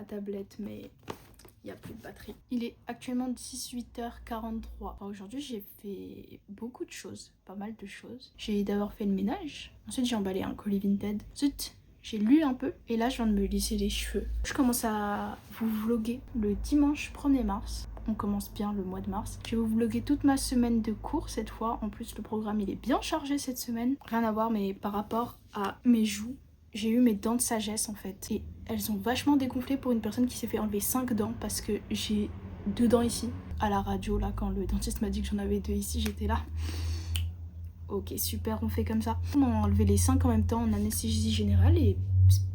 ma tablette, mais il n'y a plus de batterie. Il est actuellement 18h43. Enfin, aujourd'hui, j'ai fait beaucoup de choses, pas mal de choses. J'ai d'abord fait le ménage, ensuite j'ai emballé un colis Vinted, ensuite j'ai lu un peu et là je viens de me lisser les cheveux. Je commence à vous vlogger le dimanche 1er mars. On commence bien le mois de mars. Je vais vous vlogger toute ma semaine de cours cette fois. En plus le programme il est bien chargé cette semaine. Rien à voir, mais par rapport à mes joues, j'ai eu mes dents de sagesse en fait. Et elles ont vachement dégonflé pour une personne qui s'est fait enlever 5 dents parce que j'ai 2 dents ici. À la radio là, quand le dentiste m'a dit que j'en avais 2 ici, j'étais là. Ok, super, on fait comme ça. On a enlevé les 5 en même temps en anesthésie générale et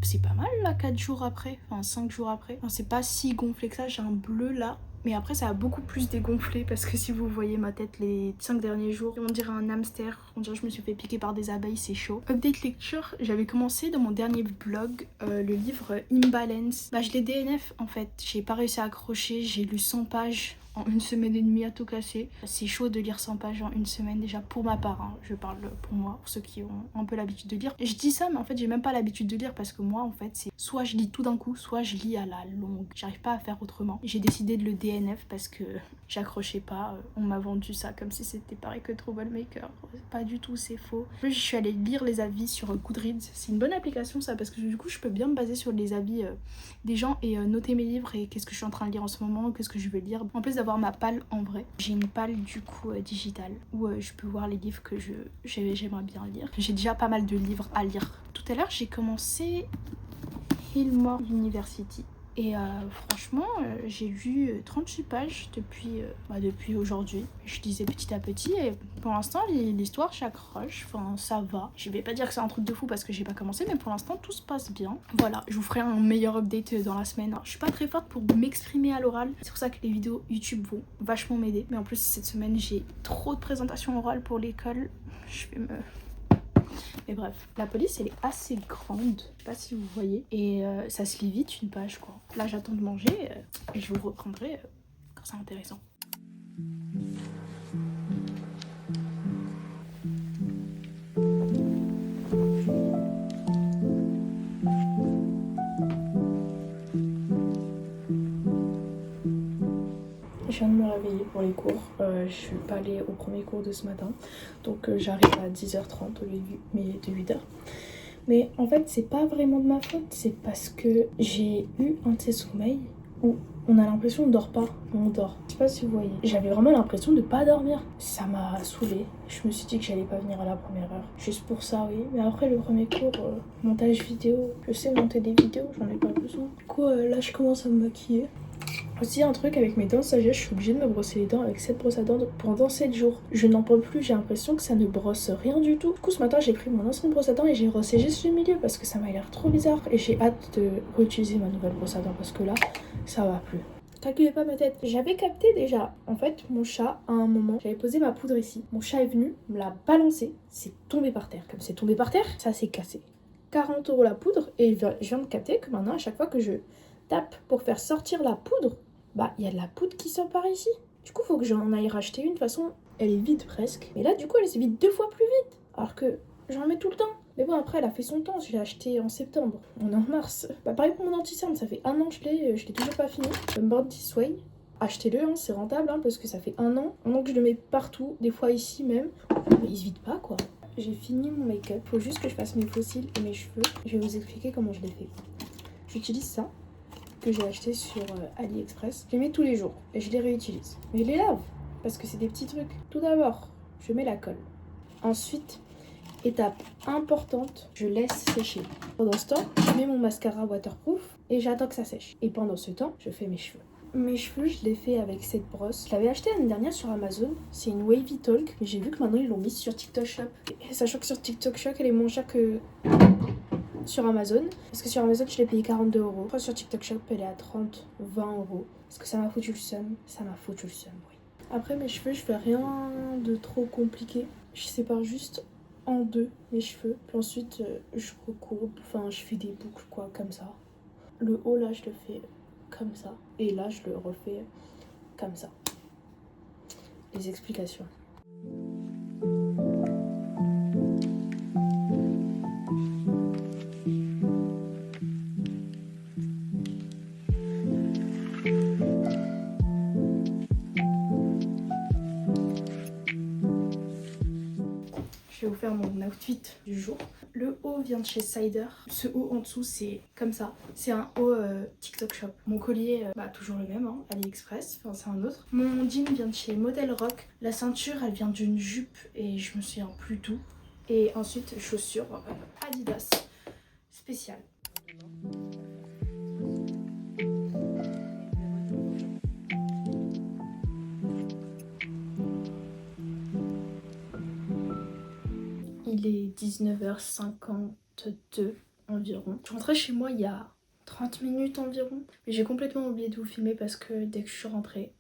c'est pas mal là, 4 jours après, enfin 5 jours après. Enfin, c'est pas si gonflé que ça, j'ai un bleu là. Mais après ça a beaucoup plus dégonflé parce que si vous voyez ma tête les 5 derniers jours, on dirait un hamster, on dirait que je me suis fait piquer par des abeilles, c'est chaud. Update lecture, j'avais commencé dans mon dernier vlog le livre Imbalance. Bah je l'ai DNF en fait, j'ai pas réussi à accrocher, j'ai lu 100 pages en 1 semaine et demie à tout casser. C'est chaud de lire 100 pages en 1 semaine déjà pour ma part, hein. Je parle pour moi, pour ceux qui ont un peu l'habitude de lire. Et je dis ça mais en fait j'ai même pas l'habitude de lire parce que moi en fait c'est soit je lis tout d'un coup, soit je lis à la longue. J'arrive pas à faire autrement. J'ai décidé de le DNF parce que j'accrochais pas. On m'a vendu ça comme si c'était pareil que Troublemaker. Pas du tout, c'est faux. En plus je suis allée lire les avis sur Goodreads. C'est une bonne application ça parce que du coup je peux bien me baser sur les avis des gens et noter mes livres et qu'est-ce que je suis en train de lire en ce moment, qu'est-ce que je veux lire. En plus d'avoir ma palle en vrai, j'ai une palle du coup digitale où je peux voir les livres que j'aimerais bien lire. J'ai déjà pas mal de livres à lire. Tout à l'heure j'ai commencé Hillmore University et franchement j'ai lu 38 pages depuis aujourd'hui. Je lisais petit à petit et pour l'instant l'histoire j'accroche, enfin ça va. Je vais pas dire que c'est un truc de fou parce que j'ai pas commencé, mais pour l'instant tout se passe bien. Voilà, je vous ferai un meilleur update dans la semaine. Alors, je suis pas très forte pour m'exprimer à l'oral, c'est pour ça que les vidéos YouTube vont vachement m'aider. Mais en plus cette semaine j'ai trop de présentations orales pour l'école. Mais bref, la police elle est assez grande, je sais pas si vous voyez, et ça se lit vite une page quoi. Là j'attends de manger et je vous reprendrai quand c'est intéressant. Je viens de me réveiller pour les cours, je suis pas allée au premier cours de ce matin, donc j'arrive à 10h30 au lieu de 8h. Mais en fait c'est pas vraiment de ma faute, c'est parce que j'ai eu un de ces sommeils où on a l'impression qu'on dort pas, mais on dort. Je sais pas si vous voyez, j'avais vraiment l'impression de pas dormir. Ça m'a saoulée, je me suis dit que j'allais pas venir à la première heure, juste pour ça oui. Mais après le premier cours, montage vidéo, je sais monter des vidéos, j'en ai pas besoin. Du coup là je commence à me maquiller. Aussi un truc avec mes dents de sagesse, je suis obligée de me brosser les dents avec cette brosse à dents pendant 7 jours. Je n'en peux plus, j'ai l'impression que ça ne brosse rien du tout. Du coup ce matin j'ai pris mon ancienne brosse à dents et j'ai brossé juste le milieu parce que ça m'a l'air trop bizarre. Et j'ai hâte de réutiliser ma nouvelle brosse à dents parce que là, ça va plus. Calculez pas ma tête. J'avais capté déjà. En fait, mon chat, à un moment, j'avais posé ma poudre ici. Mon chat est venu, me l'a balancé, c'est tombé par terre. Comme c'est tombé par terre, ça s'est cassé. 40 € la poudre et je viens de capter que maintenant à chaque fois que je tape pour faire sortir la poudre, bah il y a de la poudre qui sort par ici. Du coup faut que j'en aille racheter une. De toute façon elle est vide presque, mais là du coup elle se vide 2 fois plus vite alors que j'en mets tout le temps. Mais bon après elle a fait son temps, je l'ai acheté en septembre, on est en mars. Bah pareil pour mon anti-cerne, ça fait 1 an que je l'ai toujours pas fini. Le Born This Way, achetez-le hein, c'est rentable hein, parce que ça fait un an que je le mets partout, des fois ici même, mais il se vide pas quoi. J'ai fini mon make-up, faut juste que je fasse mes faux cils et mes cheveux. Je vais vous expliquer comment je les fais. J'utilise ça que j'ai acheté sur AliExpress. Je les mets tous les jours et je les réutilise. Mais je les lave parce que c'est des petits trucs. Tout d'abord, je mets la colle. Ensuite, étape importante, je laisse sécher. Pendant ce temps, je mets mon mascara waterproof et j'attends que ça sèche. Et pendant ce temps, je fais mes cheveux. Mes cheveux, je les fais avec cette brosse. Je l'avais acheté l'année dernière sur Amazon. C'est une Wavy Talk. Mais j'ai vu que maintenant ils l'ont mise sur TikTok Shop. Et sachant que sur TikTok Shop, elle est moins chère que sur Amazon. Parce que sur Amazon, je l'ai payé 42 €. Après, sur TikTok Shop, elle est à 30, 20 €. Parce que ça m'a foutu le seum. Ça m'a foutu le seum, oui. Après, mes cheveux, je fais rien de trop compliqué. Je sépare juste en deux mes cheveux. Puis ensuite, je recourbe. Enfin, je fais des boucles, quoi, comme ça. Le haut, là, je le fais comme ça. Et là, je le refais comme ça. Les explications. faire mon outfit du jour. Le haut vient de chez Cider. Ce haut en dessous c'est comme ça. C'est un haut TikTok Shop. Mon collier, toujours le même, hein, AliExpress, enfin c'est un autre. Mon jean vient de chez Model Rock. La ceinture elle vient d'une jupe et je me souviens plus d'où. Et ensuite chaussures Adidas spéciales. Il est 19h52 environ. Je suis rentrée chez moi il y a 30 minutes environ. Mais j'ai complètement oublié de vous filmer parce que dès que je suis rentrée,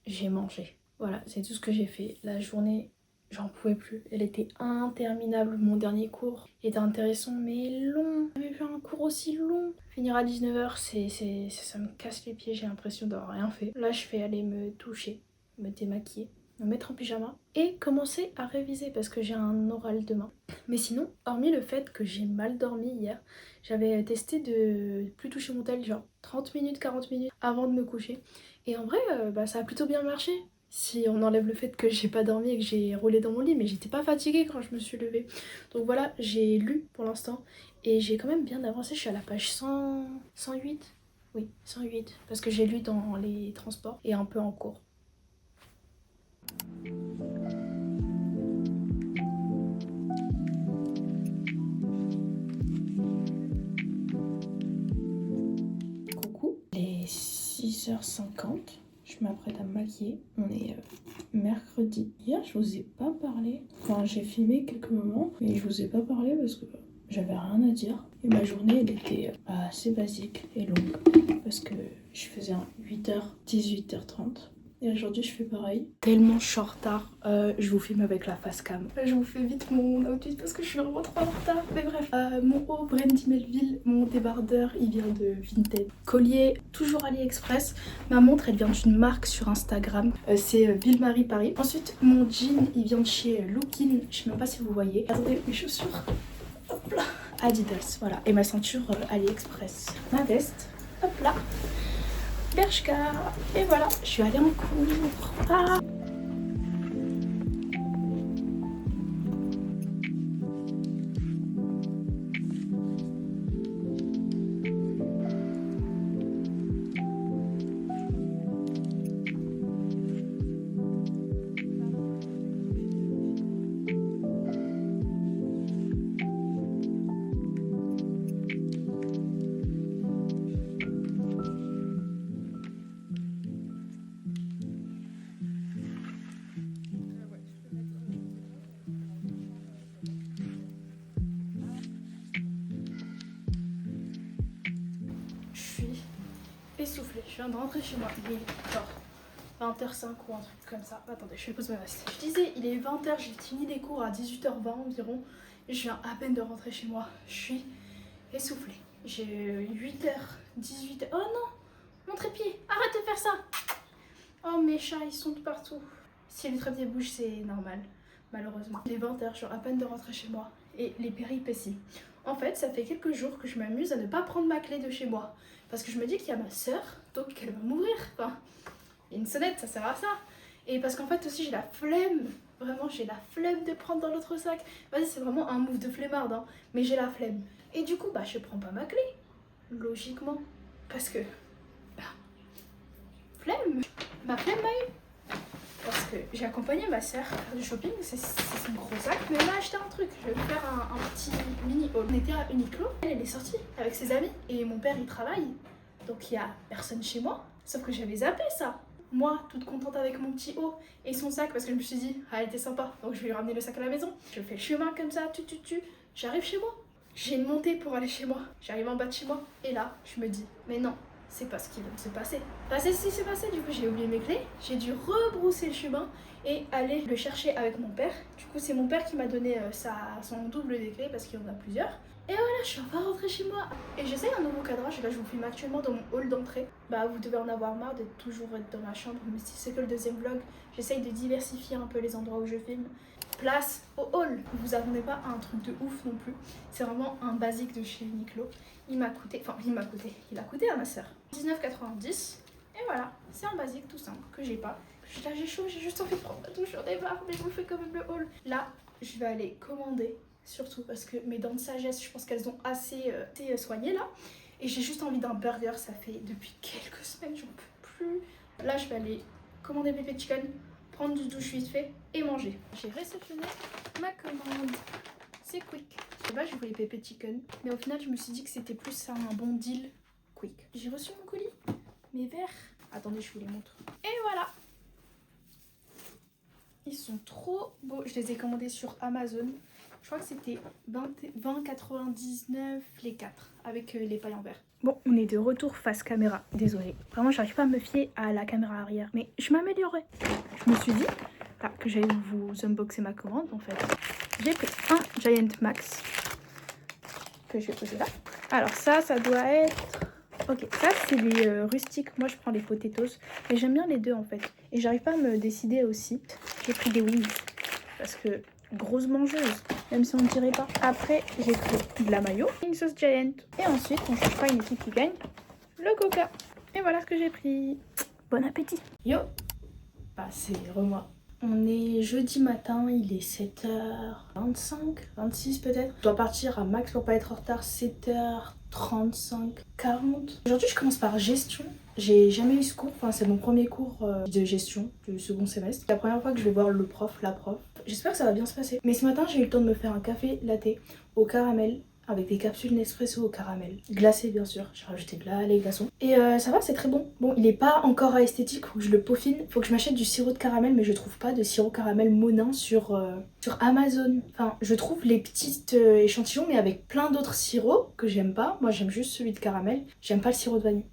j'ai mangé. Voilà, c'est tout ce que j'ai fait. La journée, j'en pouvais plus. Elle était interminable. Mon dernier cours était intéressant mais long. J'ai jamais vu un cours aussi long. Finir à 19h, ça me casse les pieds. J'ai l'impression d'avoir rien fait. Là, je vais aller me doucher, me démaquiller, me mettre en pyjama et commencer à réviser parce que j'ai un oral demain. Mais sinon, hormis le fait que j'ai mal dormi hier, j'avais testé de plus toucher mon tel genre 30 minutes, 40 minutes avant de me coucher. Et en vrai, ça a plutôt bien marché. Si on enlève le fait que j'ai pas dormi et que j'ai roulé dans mon lit, mais j'étais pas fatiguée quand je me suis levée. Donc voilà, j'ai lu pour l'instant et j'ai quand même bien avancé. Je suis à la page 108. Oui, 108. Parce que j'ai lu dans les transports et un peu en cours. Coucou, il est 6h50, je m'apprête à me maquiller. On est mercredi. Hier je vous ai pas parlé, enfin j'ai filmé quelques moments mais je vous ai pas parlé parce que j'avais rien à dire. Et ma journée elle était assez basique et longue parce que je faisais un 8h, 18h30. Et aujourd'hui je fais pareil. Tellement je suis en retard, je vous filme avec la face cam. Je vous fais vite mon outfit parce que je suis vraiment trop en retard. Mais bref, mon haut Brandy Melville, mon débardeur il vient de Vinted. Collier toujours AliExpress. Ma montre elle vient d'une marque sur Instagram, c'est Ville-Marie Paris. Ensuite mon jean il vient de chez Lookin, je sais même pas si vous voyez. Attendez, mes chaussures, hop là, Adidas, voilà. Et ma ceinture AliExpress. Ma veste, hop là. Bershka, et voilà, je suis allée en cours. Ah. Essoufflée, je viens de rentrer chez moi, il est genre 20h05 ou un truc comme ça. Attendez, je vais poser ma veste. Je disais, il est 20h, j'ai fini les cours à 18h20 environ. Et je viens à peine de rentrer chez moi, je suis essoufflée. J'ai 8h, 18h, oh non, mon trépied, arrête de faire ça. Oh mes chats, ils sont de partout. Si le trépied bouge, c'est normal, malheureusement. Il est 20h, je viens à peine de rentrer chez moi. Et les péripéties. En fait, ça fait quelques jours que je m'amuse à ne pas prendre ma clé de chez moi. Parce que je me dis qu'il y a ma soeur, donc elle va m'ouvrir. Enfin, il y a une sonnette, ça sert à ça. Et parce qu'en fait aussi j'ai la flemme, vraiment j'ai la flemme de prendre dans l'autre sac. Vas-y, c'est vraiment un move de flemmarde, hein, mais j'ai la flemme. Et du coup, je prends pas ma clé, logiquement. Parce que, flemme, ma flemme m'a eu. Parce que j'ai accompagné ma soeur faire du shopping, c'est son gros sac, mais elle m'a acheté un truc. Je vais faire un petit mini haul. On était à Uniqlo, elle est sortie avec ses amis et mon père il travaille, donc il y a personne chez moi. Sauf que j'avais zappé ça. Moi, toute contente avec mon petit haut et son sac parce que je me suis dit, elle était sympa, donc je vais lui ramener le sac à la maison. Je fais le chemin comme ça, j'arrive chez moi. J'ai une montée pour aller chez moi. J'arrive en bas de chez moi et là, je me dis, mais non. C'est pas ce qui vient de se passer. C'est ce qui s'est passé, du coup j'ai oublié mes clés, j'ai dû rebrousser le chemin et aller le chercher avec mon père. Du coup c'est mon père qui m'a donné son double des clés parce qu'il y en a plusieurs. Et voilà, je suis enfin rentrée chez moi. Et j'essaye un nouveau cadrage, et là je vous filme actuellement dans mon hall d'entrée. Vous devez en avoir marre d'être toujours dans ma chambre, mais si c'est que le deuxième vlog, j'essaye de diversifier un peu les endroits où je filme. Place au hall, vous attendez pas à un truc de ouf non plus. C'est vraiment un basique de chez Uniqlo. Il a coûté à ma soeur 19,90 €. Et Et voilà, c'est un basique tout simple que j'ai pas. Là j'ai chaud, j'ai juste envie de prendre la douche, j'en ai marre, mais je vous fais quand même le haul. Là, je vais aller commander, surtout parce que mes dents de sagesse, je pense qu'elles ont assez été soignées là. Et j'ai juste envie d'un burger, ça fait depuis quelques semaines, j'en peux plus. Là, je vais aller commander Pépé Chicken, prendre du douche vite fait et manger. J'ai réceptionné ma commande. C'est quick. Je sais pas, je voulais Pépé Chicken, mais au final, je me suis dit que c'était plus un bon deal quick. J'ai reçu mon colis, mes verres. Attendez, je vous les montre. Et voilà. Ils sont trop beaux. Je les ai commandés sur Amazon. Je crois que c'était 20,99 les 4 avec les pailles en verre. Bon, on est de retour face caméra. Désolée. Vraiment, j'arrive pas à me fier à la caméra arrière. Mais je m'améliorais. Je me suis dit que j'allais vous unboxer ma commande en fait. J'ai pris un Giant Max que je vais poser là. Alors ça doit être... Ok, ça c'est les rustiques. Moi je prends les potatoes. Et j'aime bien les deux en fait. Et j'arrive pas à me décider aussi. J'ai pris des wings. Parce que grosse mangeuse. Même si on ne dirait pas. Après j'ai pris de la mayo. Une sauce Giant. Et ensuite on cherche pas une équipe qui gagne. Le coca. Et voilà ce que j'ai pris. Bon appétit. Yo. Bah c'est moi. On est jeudi matin, il est 7h25, 26 peut-être. Je dois partir à max pour pas être en retard, 7h35, 40. Aujourd'hui je commence par gestion. J'ai jamais eu ce cours, enfin c'est mon premier cours de gestion du second semestre. C'est la première fois que je vais voir le prof, la prof. J'espère que ça va bien se passer. Mais ce matin j'ai eu le temps de me faire un café latte au caramel. Avec des capsules Nespresso au caramel. Glacé bien sûr, j'ai rajouté de la lait glaçon. Et ça va, c'est très bon. Bon, il est pas encore à esthétique, faut que je le peaufine. Faut que je m'achète du sirop de caramel, mais je trouve pas de sirop caramel Monin sur Amazon. Enfin, je trouve les petits échantillons, mais avec plein d'autres sirops que j'aime pas. Moi j'aime juste celui de caramel, j'aime pas le sirop de vanille.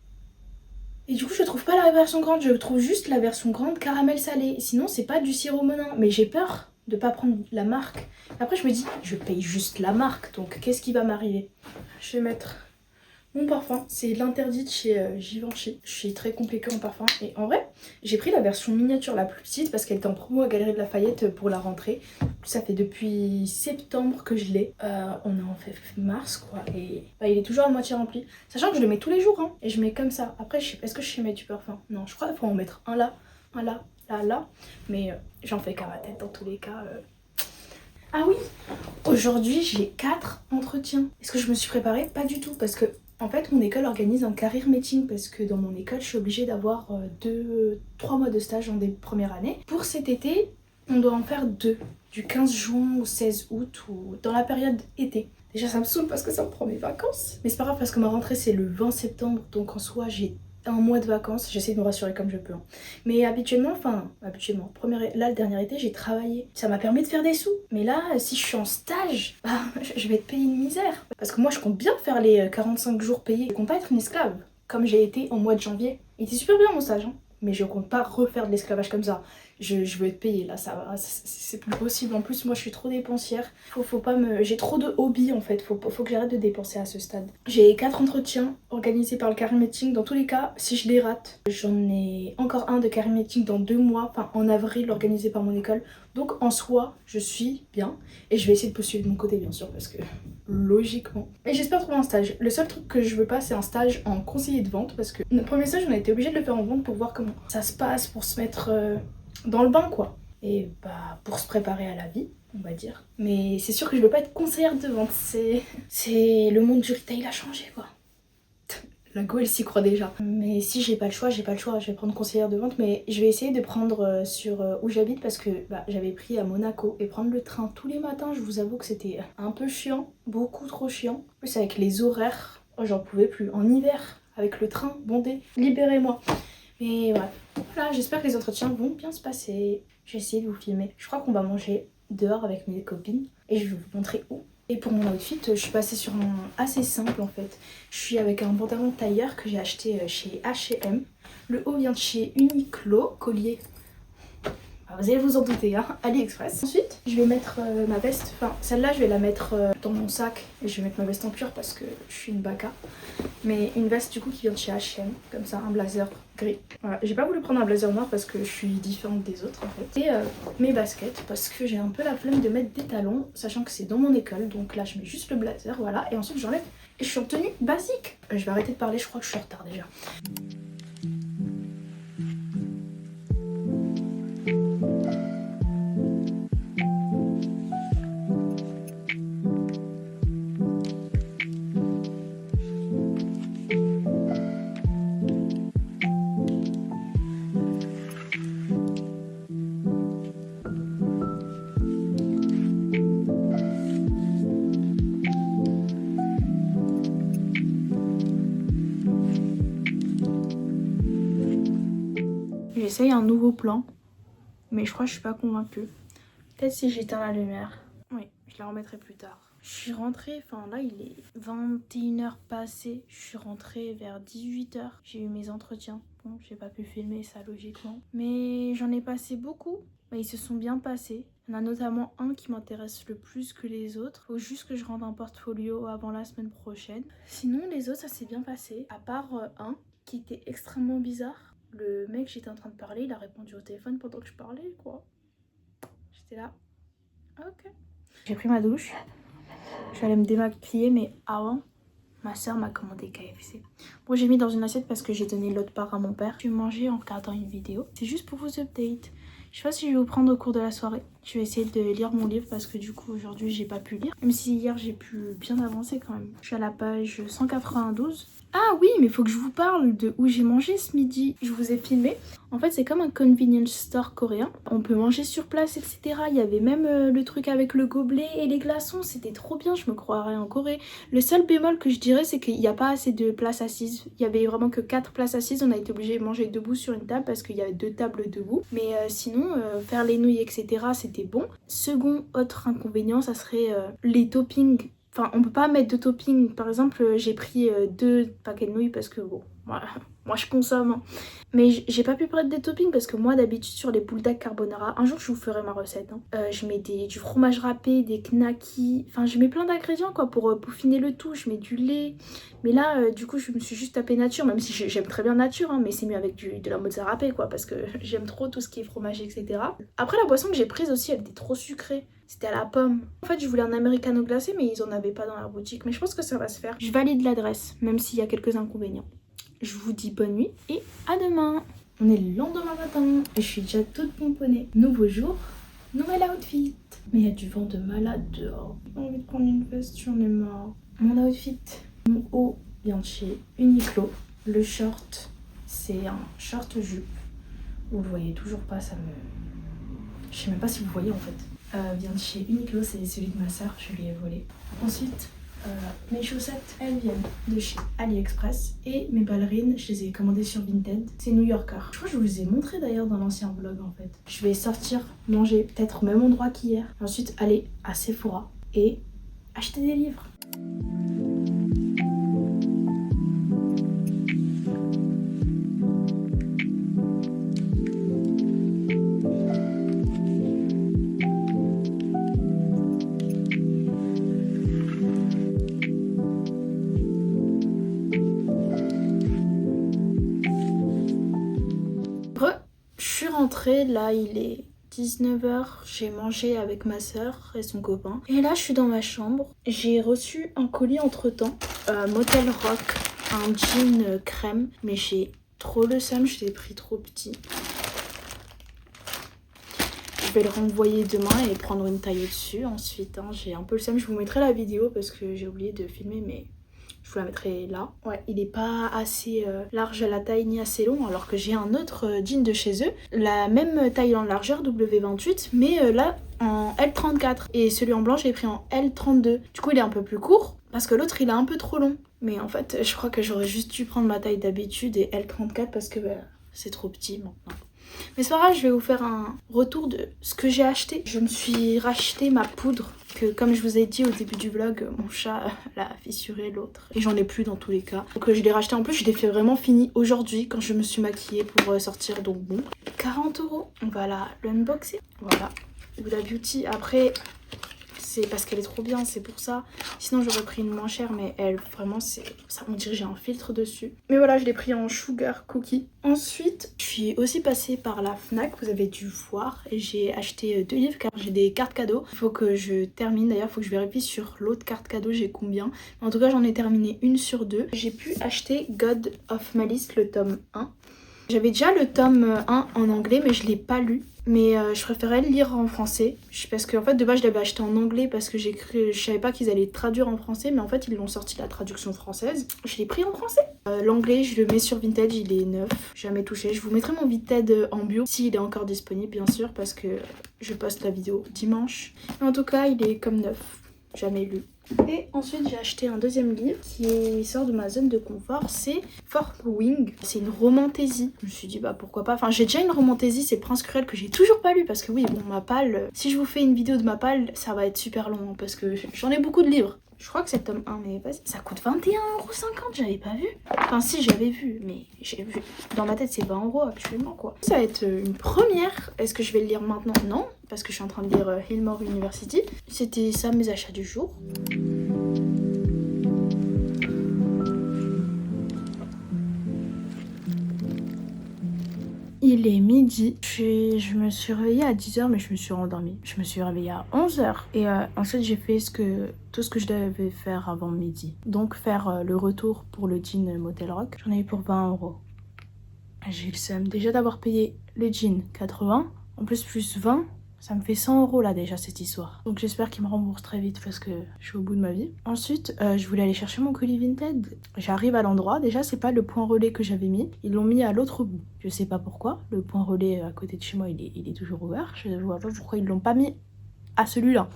Et du coup je trouve pas la version grande, je trouve juste la version grande caramel salé. Sinon c'est pas du sirop Monin, mais j'ai peur de pas prendre la marque. Après je me dis, je paye juste la marque, donc qu'est-ce qui va m'arriver? Je vais mettre mon parfum, c'est l'interdit de chez Givenchy. Je suis très compliquée en parfum et en vrai, j'ai pris la version miniature la plus petite parce qu'elle était en promo à Galeries de Lafayette pour la rentrée. Ça fait depuis septembre que je l'ai. On est en mars quoi et bah, il est toujours à moitié rempli. Sachant que je le mets tous les jours hein, et je mets comme ça. Après, est-ce que je sais mettre du parfum? Non, je crois qu'il faut en mettre un là, là. Mais j'en fais qu'à ma tête dans tous les cas. Ah oui, aujourd'hui j'ai 4 entretiens. Est-ce que je me suis préparée? Pas du tout parce que en fait mon école organise un career meeting parce que dans mon école je suis obligée d'avoir 3 mois de stage en des premières années. Pour cet été on doit en faire 2, du 15 juin au 16 août ou dans la période été. Déjà ça me saoule parce que ça me prend mes vacances. Mais c'est pas grave parce que ma rentrée c'est le 20 septembre donc en soi j'ai un mois de vacances, j'essaie de me rassurer comme je peux. Hein. Mais habituellement, là le dernier été j'ai travaillé. Ça m'a permis de faire des sous. Mais là, si je suis en stage, bah, je vais être payée une misère. Parce que moi je compte bien faire les 45 jours payés. Je compte pas être une esclave, comme j'ai été au mois de janvier. Il était super bien mon stage, hein. Mais je compte pas refaire de l'esclavage comme ça. Je veux être payée là, ça va, c'est plus possible. En plus, moi je suis trop dépensière. Faut pas me. J'ai trop de hobbies en fait. Faut que j'arrête de dépenser à ce stade. J'ai 4 entretiens organisés par le career meeting. Dans tous les cas, si je les rate, j'en ai encore un de career meeting dans 2 mois, enfin en avril, organisé par mon école. Donc en soi, je suis bien. Et je vais essayer de postuler de mon côté, bien sûr, parce que logiquement. Et j'espère trouver un stage. Le seul truc que je veux pas, c'est un stage en conseiller de vente. Parce que notre premier stage, on a été obligé de le faire en vente pour voir comment ça se passe, pour se mettre dans le bain, quoi. Et bah, pour se préparer à la vie, on va dire. Mais c'est sûr que je veux pas être conseillère de vente. C'est le monde du retail a changé, quoi. La go, elle s'y croit déjà. Mais si j'ai pas le choix, je vais prendre conseillère de vente. Mais je vais essayer de prendre sur où j'habite parce que bah, j'avais pris à Monaco. Et prendre le train tous les matins, je vous avoue que c'était un peu chiant. Beaucoup trop chiant. En plus avec les horaires, j'en pouvais plus. En hiver, avec le train bondé, libérez-moi. Mais voilà, j'espère que les entretiens vont bien se passer. Je vais essayer de vous filmer. Je crois qu'on va manger dehors avec mes copines. Et je vais vous montrer où. Et pour mon outfit, je suis passée sur un assez simple en fait. Je suis avec un pantalon tailleur que j'ai acheté chez H&M. Le haut vient de chez Uniqlo, collier. Alors, vous allez vous en douter, hein, AliExpress. Ensuite, je vais mettre ma veste, enfin celle-là je vais la mettre dans mon sac. Et je vais mettre ma veste en cuir parce que je suis une baka. Mais une veste du coup qui vient de chez H&M, comme ça, un blazer gris. Voilà, j'ai pas voulu prendre un blazer noir parce que je suis différente des autres en fait. Et mes baskets parce que j'ai un peu la flemme de mettre des talons, sachant que c'est dans mon école. Donc là je mets juste le blazer, voilà. Et ensuite j'enlève et je suis en tenue basique. Je vais arrêter de parler, je crois que je suis en retard déjà. J'essaye un nouveau plan, mais je crois que je suis pas convaincue. Peut-être si j'éteins la lumière. Oui, je la remettrai plus tard. Je suis rentrée, enfin là il est 21h passé. Je suis rentrée vers 18h. J'ai eu mes entretiens. Bon, j'ai pas pu filmer ça logiquement. Mais j'en ai passé beaucoup. Ils se sont bien passés. Il y en a notamment un qui m'intéresse le plus que les autres. Faut juste que je rende un portfolio avant la semaine prochaine. Sinon les autres ça s'est bien passé. À part un qui était extrêmement bizarre. Le mec j'étais en train de parler, il a répondu au téléphone pendant que je parlais quoi. J'étais là. Ok. J'ai pris ma douche. Je vais aller me démaquiller, mais avant, ma soeur m'a commandé KFC. Bon, j'ai mis dans une assiette parce que j'ai donné l'autre part à mon père. Je vais manger en regardant une vidéo. C'est juste pour vous update. Je sais pas si je vais vous prendre au cours de la soirée. Je vais essayer de lire mon livre parce que du coup, aujourd'hui, j'ai pas pu lire. Même si hier, j'ai pu bien avancer quand même. Je suis à la page 192. Ah oui, mais il faut que je vous parle de où j'ai mangé ce midi. Je vous ai filmé. En fait, c'est comme un convenience store coréen. On peut manger sur place, etc. Il y avait même le truc avec le gobelet et les glaçons. C'était trop bien, je me croirais en Corée. Le seul bémol que je dirais, c'est qu'il n'y a pas assez de places assises. Il y avait vraiment que 4 places assises. On a été obligé de manger debout sur une table parce qu'il y avait 2 tables debout. Mais sinon, faire les nouilles, etc., c'était bon. Second, autre inconvénient, ça serait les toppings. Enfin, on peut pas mettre de topping. Par exemple, j'ai pris 2 paquets de nouilles parce que bon, moi je consomme. Hein. Mais j'ai pas pu prendre des toppings parce que moi d'habitude sur les boulettes carbonara, un jour je vous ferai ma recette. Hein. Je mets du fromage râpé, des knackis, enfin je mets plein d'ingrédients quoi pour peaufiner le tout. Je mets du lait. Mais là, du coup, je me suis juste tapé nature, même si j'aime très bien nature, hein, mais c'est mieux avec de la mozzarella râpée quoi, parce que j'aime trop tout ce qui est fromage, etc. Après, la boisson que j'ai prise aussi, elle était trop sucrée. C'était à la pomme. En fait, je voulais un americano glacé, mais ils en avaient pas dans la boutique. Mais je pense que ça va se faire. Je valide l'adresse, même s'il y a quelques inconvénients. Je vous dis bonne nuit et à demain. On est le lendemain matin et je suis déjà toute pomponnée. Nouveau jour, nouvel outfit. Mais il y a du vent de malade dehors. J'ai envie de prendre une veste, j'en ai marre. Mon outfit, mon haut vient de chez Uniqlo. Le short, c'est un short jupe. Vous le voyez toujours pas, ça me... Je sais même pas si vous voyez en fait. Vient de chez Uniqlo, c'est celui de ma soeur, je lui ai volé. Ensuite, mes chaussettes, elles viennent de chez AliExpress. Et mes ballerines, je les ai commandées sur Vinted. C'est New Yorker. Je crois que je vous les ai montrées d'ailleurs dans l'ancien vlog en fait. Je vais sortir, manger peut-être au même endroit qu'hier. Ensuite, aller à Sephora et acheter des livres. Là il est 19h, j'ai mangé avec ma soeur et son copain. Et là je suis dans ma chambre. J'ai reçu un colis entre temps. Motel Rock, un jean crème. Mais j'ai trop le seum, je l'ai pris trop petit. Je vais le renvoyer demain et prendre une taille au-dessus. Ensuite, hein, j'ai un peu le seum. Je vous mettrai la vidéo parce que j'ai oublié de filmer, mais... je vous la mettrai là. Ouais, il est pas assez large à la taille ni assez long, alors que j'ai un autre jean de chez eux. La même taille en largeur, W28, mais là en L34. Et celui en blanc, je l'ai pris en L32. Du coup, il est un peu plus court, parce que l'autre, il est un peu trop long. Mais en fait, je crois que j'aurais juste dû prendre ma taille d'habitude et L34 parce que c'est trop petit maintenant. Mais c'est pas grave, je vais vous faire un retour de ce que j'ai acheté. Je me suis racheté ma poudre que, comme je vous ai dit au début du vlog, mon chat l'a fissuré l'autre. Et j'en ai plus dans tous les cas. Donc je l'ai racheté en plus, je l'ai fait vraiment fini aujourd'hui quand je me suis maquillée pour sortir. Donc bon, 40 €. On va l'unboxer. Voilà, Huda Beauty. Après... c'est parce qu'elle est trop bien, c'est pour ça. Sinon j'aurais pris une moins chère, mais elle vraiment c'est ça, on dirait que j'ai un filtre dessus. Mais voilà, je l'ai pris en sugar cookie. Ensuite je suis aussi passée par la Fnac, vous avez dû voir, et j'ai acheté 2 livres car j'ai des cartes cadeaux. Il faut que je termine, d'ailleurs il faut que je vérifie sur l'autre carte cadeau j'ai combien. Mais en tout cas j'en ai terminé une sur 2. J'ai pu acheter God of Malice le tome 1. J'avais déjà le tome 1 en anglais mais je l'ai pas lu. Mais je préférais le lire en français. Parce qu'en fait de base je l'avais acheté en anglais parce que je savais pas qu'ils allaient traduire en français. Mais en fait ils l'ont sorti la traduction française. Je l'ai pris en français. L'anglais je le mets sur Vinted, il est neuf. Jamais touché. Je vous mettrai mon Vinted en bio s'il est encore disponible bien sûr. Parce que je poste la vidéo dimanche. Mais en tout cas il est comme neuf. jamais lu. Et ensuite j'ai acheté un deuxième livre qui sort de ma zone de confort, c'est Fourth Wing. C'est une romantaisie. Je me suis dit bah pourquoi pas. Enfin j'ai déjà une romantaisie, c'est Prince Cruel que j'ai toujours pas lu parce que oui bon ma palle, si je vous fais une vidéo de ma palle ça va être super long parce que j'en ai beaucoup de livres. Je crois que c'est le tome 1 mais vas-y, ça coûte 21,50 €, j'avais pas vu. Enfin si j'avais vu mais j'ai vu. Dans ma tête c'est 20 € actuellement quoi. Ça va être une première. Est-ce que je vais le lire maintenant? Non, parce que je suis en train de lire Hillmore University. C'était ça mes achats du jour. Il est midi, je me suis réveillée à 10 h mais je me suis rendormie. Je me suis réveillée à 11 h et ensuite j'ai fait tout ce que je devais faire avant midi. Donc faire le retour pour le jean Motel Rock. J'en ai eu pour 20 €. J'ai le seum déjà d'avoir payé le jean 80, en plus 20. Ça me fait 100 € là déjà cette histoire. Donc j'espère qu'il me rembourse très vite parce que je suis au bout de ma vie. Ensuite, je voulais aller chercher mon colis Vinted. J'arrive à l'endroit. Déjà, c'est pas le point relais que j'avais mis. Ils l'ont mis à l'autre bout. Je sais pas pourquoi. Le point relais à côté de chez moi, il est toujours ouvert. Je vois pas pourquoi ils l'ont pas mis à celui-là.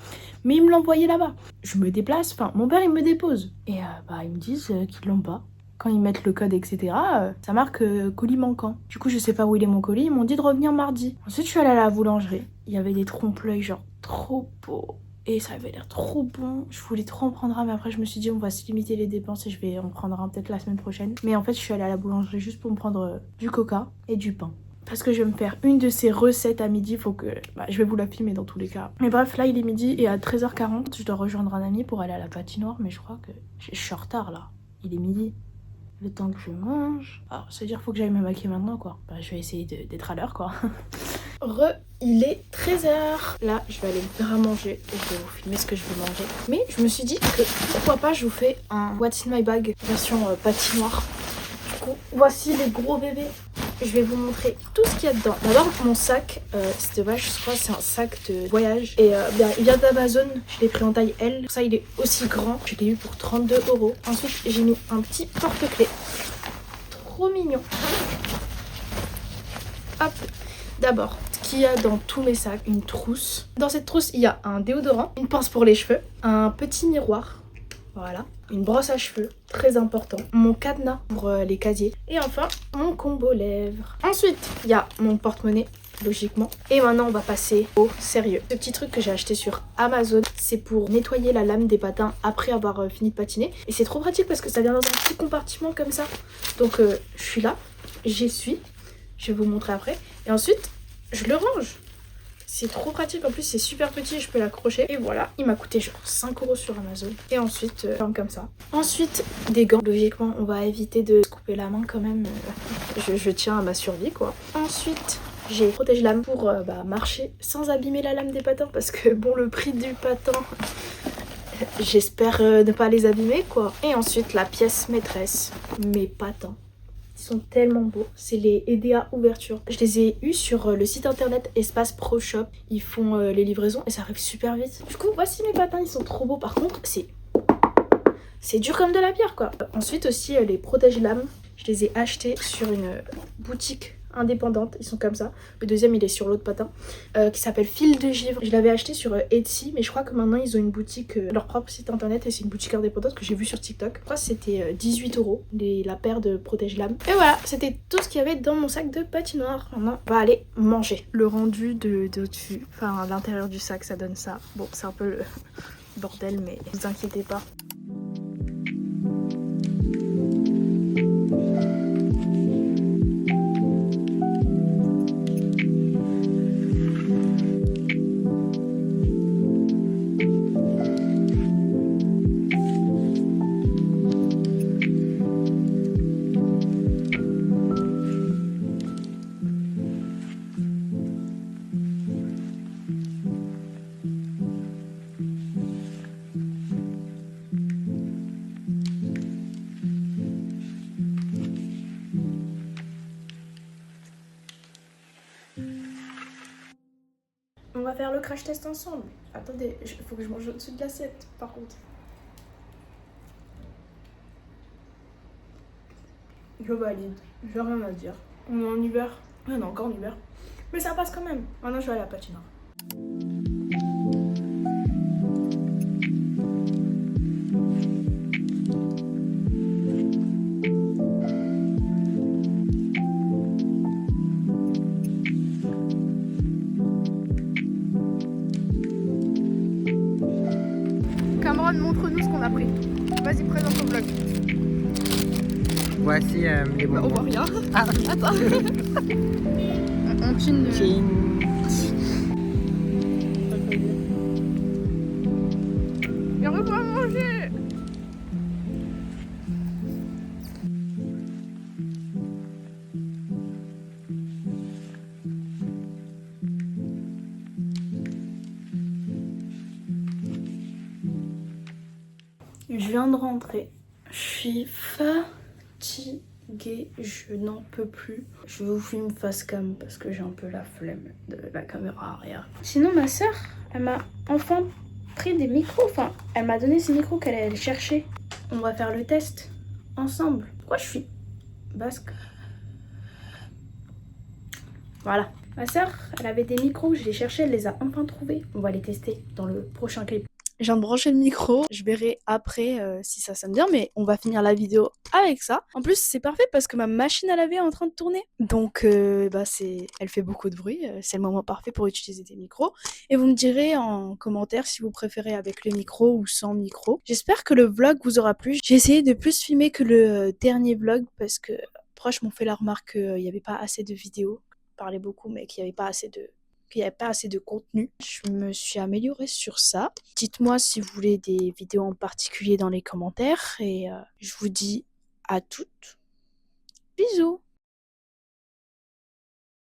Mais ils me l'ont envoyé là-bas. Je me déplace. Enfin, mon père, il me dépose. Et ils me disent qu'ils l'ont pas. Quand ils mettent le code, etc., ça marque colis manquant. Du coup, je sais pas où il est mon colis. Ils m'ont dit de revenir mardi. Ensuite, je suis allée à la boulangerie. Il y avait des trompe-l'œil, genre trop beaux. Et ça avait l'air trop bon. Je voulais trop en prendre un, mais après, je me suis dit, on va se limiter les dépenses et je vais en prendre un peut-être la semaine prochaine. Mais en fait, je suis allée à la boulangerie juste pour me prendre du coca et du pain. Parce que je vais me faire une de ces recettes à midi. Faut que. Je vais vous la filmer dans tous les cas. Mais bref, là, il est midi et à 13h40, je dois rejoindre un ami pour aller à la patinoire. Mais je crois que je suis en retard là. Il est midi. Le temps que je mange. Alors, ça veut dire faut que j'aille me maquiller maintenant, quoi. Je vais essayer d'être à l'heure, quoi. Il est 13 h. Là, je vais aller me faire à manger. Et je vais vous filmer ce que je vais manger. Mais je me suis dit que pourquoi pas, je vous fais un What's in my bag version patinoire. Du coup, voici les gros bébés. Je vais vous montrer tout ce qu'il y a dedans. D'abord, mon sac, je crois que c'est un sac de voyage. Et il vient d'Amazon, je l'ai pris en taille L. Ça, il est aussi grand. Je l'ai eu pour 32 €. Ensuite, j'ai mis un petit porte-clés. Trop mignon. Hop. D'abord, ce qu'il y a dans tous mes sacs, une trousse. Dans cette trousse, il y a un déodorant, une pince pour les cheveux, un petit miroir. Voilà, une brosse à cheveux, très important. Mon cadenas pour les casiers. Et enfin, mon combo lèvres. Ensuite, il y a mon porte-monnaie, logiquement. Et maintenant, on va passer au sérieux. Ce petit truc que j'ai acheté sur Amazon, c'est pour nettoyer la lame des patins après avoir fini de patiner. Et c'est trop pratique parce que ça vient dans un petit compartiment comme ça. Donc, je suis là, j'essuie. Je vais vous montrer après. Et ensuite, je le range. C'est trop pratique, en plus c'est super petit, je peux l'accrocher. Et voilà, il m'a coûté genre 5 € sur Amazon. Et ensuite, comme ça. Ensuite, des gants. Logiquement, on va éviter de se couper la main quand même. Je tiens à ma survie, quoi. Ensuite, j'ai protège-lame pour marcher sans abîmer la lame des patins. Parce que bon, le prix du patin, j'espère ne pas les abîmer, quoi. Et ensuite, la pièce maîtresse, mes patins. Ils sont tellement beaux, c'est les EDA ouverture. Je les ai eus sur le site internet Espace Pro Shop. Ils font les livraisons et ça arrive super vite. Du coup, voici mes patins, ils sont trop beaux. Par contre, c'est dur comme de la pierre, quoi. Ensuite aussi, les protège-lames. Je les ai achetés sur une boutique indépendante, ils sont comme ça. Le deuxième, il est sur l'autre patin, qui s'appelle Fil de Givre. Je l'avais acheté sur Etsy, mais je crois que maintenant ils ont une boutique, leur propre site internet, et c'est une boutique indépendante que j'ai vue sur TikTok. Je crois que c'était 18 € la paire de protège-lames. Et voilà, c'était tout ce qu'il y avait dans mon sac de patinoire. Maintenant, on va aller manger. Le rendu de dessus, enfin l'intérieur du sac, ça donne ça. Bon, c'est un peu le bordel, mais ne vous inquiétez pas. On va faire le crash test ensemble. Attendez, il faut que je mange au-dessus de l'assiette, par contre. Je valide, j'ai rien à dire. On est en hiver. On est encore en hiver. Mais ça passe quand même. Maintenant, je vais à la patinoire. Aaron, montre-nous ce qu'on a pris. Vas-y, présente ton vlog. Voici les Bah, on voit bonbons. rien. Ah. Attends. On chine le... Chin. Mais on va manger. Je viens de rentrer. Je suis fatiguée. Je n'en peux plus. Je vous filme face cam parce que j'ai un peu la flemme de la caméra arrière. Sinon, ma soeur, elle m'a enfin pris des micros. Enfin, elle m'a donné ces micros qu'elle allait chercher. On va faire le test ensemble. Pourquoi je suis basque? Voilà. Ma soeur, elle avait des micros, je les cherchais, elle les a enfin trouvés. On va les tester dans le prochain clip. Je viens de brancher le micro, je verrai après si ça sonne bien, mais on va finir la vidéo avec ça. En plus, c'est parfait parce que ma machine à laver est en train de tourner. Donc, elle fait beaucoup de bruit, c'est le moment parfait pour utiliser des micros. Et vous me direz en commentaire si vous préférez avec le micro ou sans micro. J'espère que le vlog vous aura plu. J'ai essayé de plus filmer que le dernier vlog parce que proches m'ont fait la remarque qu'il n'y avait pas assez de vidéos. Parlais beaucoup, mais qu'il n'y avait pas assez de contenu. Je me suis améliorée sur ça. Dites-moi si vous voulez des vidéos en particulier dans les commentaires et je vous dis à toutes. Bisous.